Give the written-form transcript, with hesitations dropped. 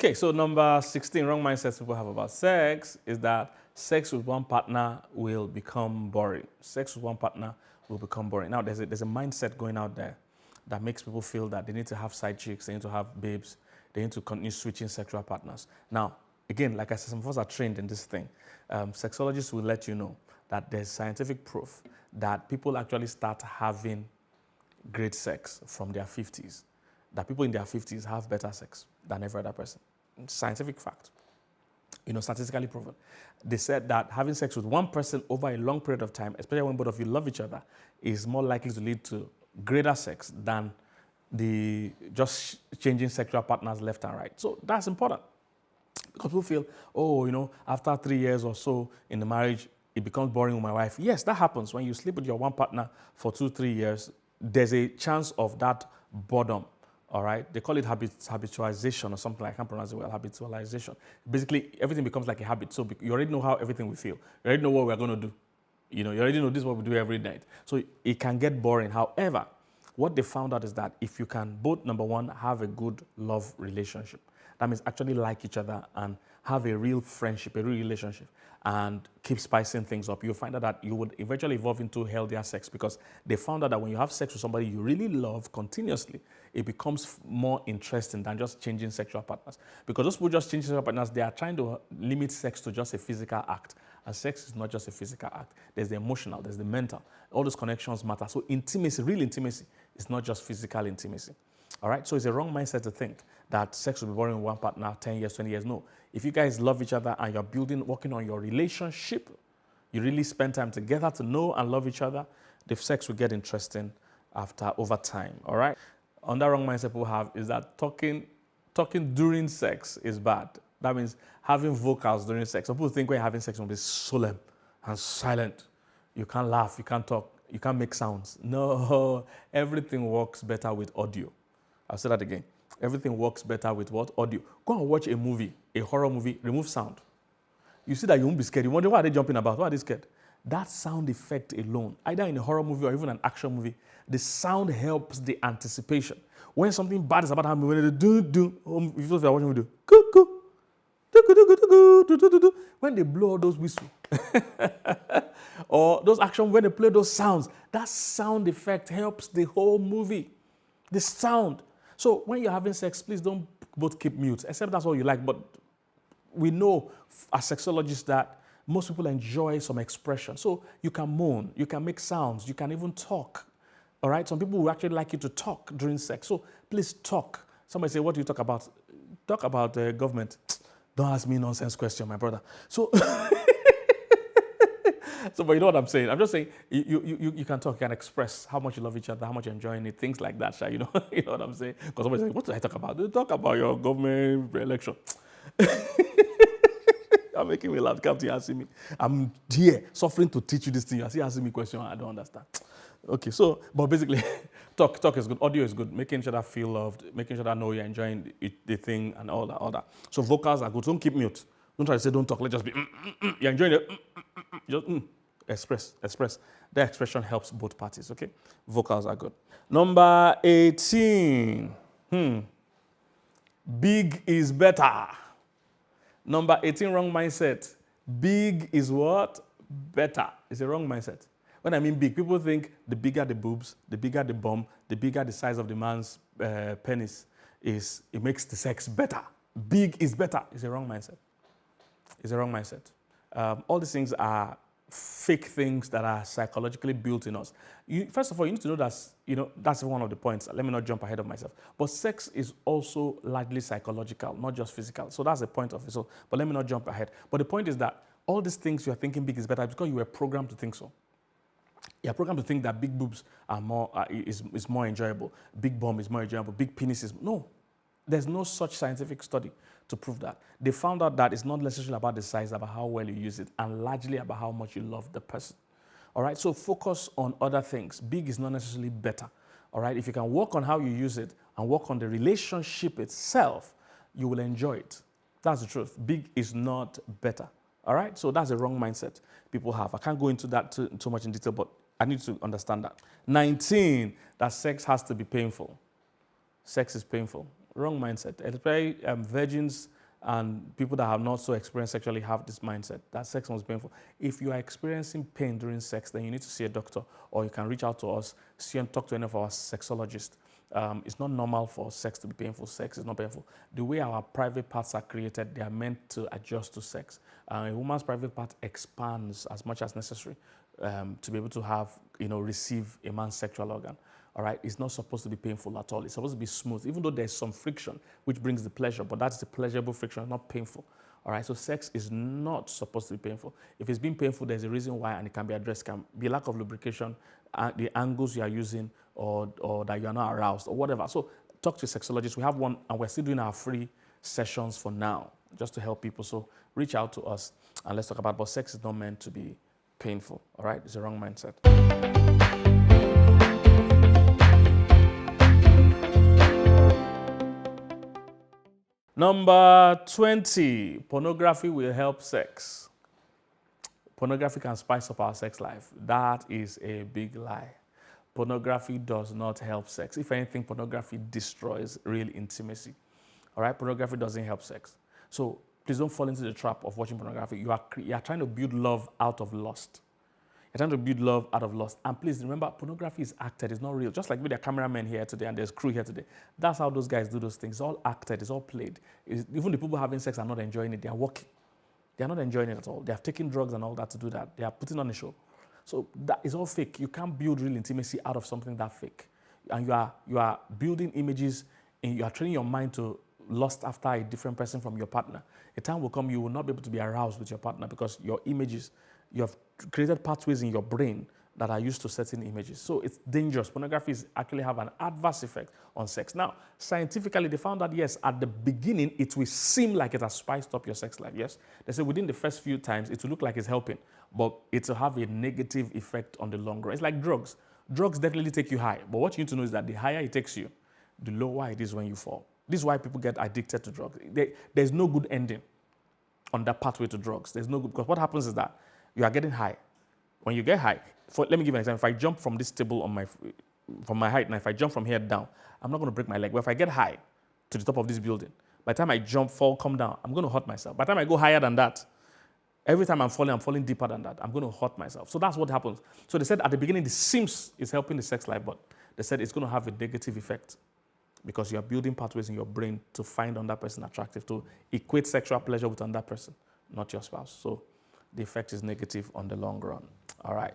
Okay, so number 16, wrong mindsets people have about sex is that sex with one partner will become boring. Sex with one partner will become boring. Now, there's a mindset going out there that makes people feel that they need to have side chicks, they need to have babes, they need to continue switching sexual partners. Now, again, like I said, some of us are trained in this thing. Sexologists will let you know that there's scientific proof that people actually start having great sex from their 50s, that people in their 50s have better sex than every other person. Scientific fact, statistically proven. They said that having sex with one person over a long period of time, especially when both of you love each other, is more likely to lead to greater sex than the just changing sexual partners left and right. So that's important. Because people feel, after 3 years or so in the marriage, it becomes boring with my wife. Yes, that happens. When you sleep with your one partner for 2-3 years, there's a chance of that boredom. All right, they call it habitualization or something. I can't pronounce it well. Habitualization. Basically, everything becomes like a habit. So you already know how everything will feel. You already know what we're going to do. You already know this is what we do every night. So it can get boring. However, what they found out is that if you can both, number one, have a good love relationship, that means actually like each other and have a real friendship, a real relationship, and keep spicing things up, you'll find out that you would eventually evolve into healthier sex, because they found out that when you have sex with somebody you really love continuously, it becomes more interesting than just changing sexual partners. Because those people just change sexual partners, they are trying to limit sex to just a physical act. And sex is not just a physical act. There's the emotional, there's the mental. All those connections matter. So intimacy, real intimacy, is not just physical intimacy. All right, so it's a wrong mindset to think that sex will be boring with one partner 10 years, 20 years. No, if you guys love each other and you're working on your relationship, you really spend time together to know and love each other, the sex will get interesting over time. All right. Another wrong mindset people have is that talking during sex is bad. That means having vocals during sex. Some people think when you're having sex, you'll be solemn and silent. You can't laugh, you can't talk, you can't make sounds. No, everything works better with audio. I'll say that again. Everything works better with what? Audio. Go and watch a movie, a horror movie, remove sound. You see that you won't be scared. You wonder, why are they jumping about? Why are they scared? That sound effect alone, either in a horror movie or even an action movie, the sound helps the anticipation. When something bad is about to happen, when they do, if you're watching video, when they blow all those whistles, or those action, when they play those sounds, that sound effect helps the whole movie. The sound. So when you're having sex, please don't both keep mute, except that's all you like. But we know as sexologists that most people enjoy some expression. So you can moan, you can make sounds, you can even talk. All right? Some people will actually like you to talk during sex. So please talk. Somebody say, what do you talk about? Talk about government. Don't ask me nonsense question, my brother. So, but you know what I'm saying? I'm just saying you can talk, you can express how much you love each other, how much you're enjoying it, things like that, you know what I'm saying? Because somebody says, what did I talk about? Talk about your government election. You're making me laugh. Come to you asking me. I'm here suffering to teach you this thing. You're still asking me questions I don't understand. Okay, so, but basically, talk is good. Audio is good. Making sure that feel loved, making sure that know you're enjoying the thing and all that. So vocals are good. Don't keep mute. Don't try to say don't talk. Let's just be, you're enjoying it. Just express. The expression helps both parties, okay? Vocals are good. Number 18. Big is better. Number 18, wrong mindset. Big is what? Better. It's a wrong mindset. When I mean big, people think the bigger the boobs, the bigger the bum, the bigger the size of the man's penis it makes the sex better. Big is better. It's a wrong mindset. It's a wrong mindset. All these things are fake things that are psychologically built in us. First of all, you need to know that's one of the points. Let me not jump ahead of myself. But sex is also largely psychological, not just physical. So that's the point of it. So, but let me not jump ahead. But the point is that all these things you are thinking big is better because you were programmed to think so. You're programmed to think that big boobs is more enjoyable, big bum is more enjoyable, big penis is... No, there's no such scientific study to prove that. They found out that it's not necessarily about the size, about how well you use it, and largely about how much you love the person. All right, so focus on other things. Big is not necessarily better. All right, if you can work on how you use it and work on the relationship itself, you will enjoy it. That's the truth. Big is not better. All right, so that's a wrong mindset people have. I can't go into that too much in detail, but I need to understand that. 19, that sex has to be painful. Sex is painful. Wrong mindset. Especially virgins and people that have not so experienced sexually have this mindset that sex must be painful. If you are experiencing pain during sex, then you need to see a doctor, or you can reach out to us, see and talk to any of our sexologists. It's not normal for sex to be painful. Sex is not painful. The way our private parts are created, they are meant to adjust to sex. A woman's private part expands as much as necessary to be able to have, receive a man's sexual organ. All right, it's not supposed to be painful at all. It's supposed to be smooth, even though there's some friction, which brings the pleasure, but that's the pleasurable friction, not painful. All right, so sex is not supposed to be painful. If it's been painful, there's a reason why, and it can be addressed. It can be lack of lubrication, the angles you are using, or that you are not aroused, or whatever. So talk to a sexologist. We have one, and we're still doing our free sessions for now, just to help people. So reach out to us, and let's talk about, but sex is not meant to be painful. All right, it's a wrong mindset. Number 20, pornography will help sex. Pornography can spice up our sex life. That is a big lie. Pornography does not help sex. If anything, pornography destroys real intimacy. All right, pornography doesn't help sex. So please don't fall into the trap of watching pornography. You are trying to build love out of lust. You're trying to build love out of lust. And please remember, pornography is acted, it's not real. Just like with the cameramen here today and there's crew here today. That's how those guys do those things. It's all acted, it's all played. Even the people having sex are not enjoying it. They are working. They are not enjoying it at all. They have taken drugs and all that to do that. They are putting on a show. So that is all fake. You can't build real intimacy out of something that fake. And you are building images, and you are training your mind to lust after a different person from your partner. A time will come you will not be able to be aroused with your partner because your images, you have created pathways in your brain that are used to certain images. So it's dangerous. Pornography actually have an adverse effect on sex. Now, scientifically, they found that, yes, at the beginning, it will seem like it has spiced up your sex life, yes. They say within the first few times, it will look like it's helping, but it will have a negative effect on the long run. It's like drugs. Drugs definitely take you high, but what you need to know is that the higher it takes you, the lower it is when you fall. This is why people get addicted to drugs. There's no good ending on that pathway to drugs. There's no good, because what happens is that you are getting high. When you get high, let me give you an example. If I jump from this table from my height, now if I jump from here down, I'm not going to break my leg. But if I get high to the top of this building, by the time I jump, fall, come down, I'm going to hurt myself. By the time I go higher than that, every time I'm falling deeper than that, I'm going to hurt myself. So that's what happens. So they said at the beginning, the seems is helping the sex life, but they said it's going to have a negative effect because you are building pathways in your brain to find another person attractive, to equate sexual pleasure with another person, not your spouse. So the effect is negative on the long run. All right.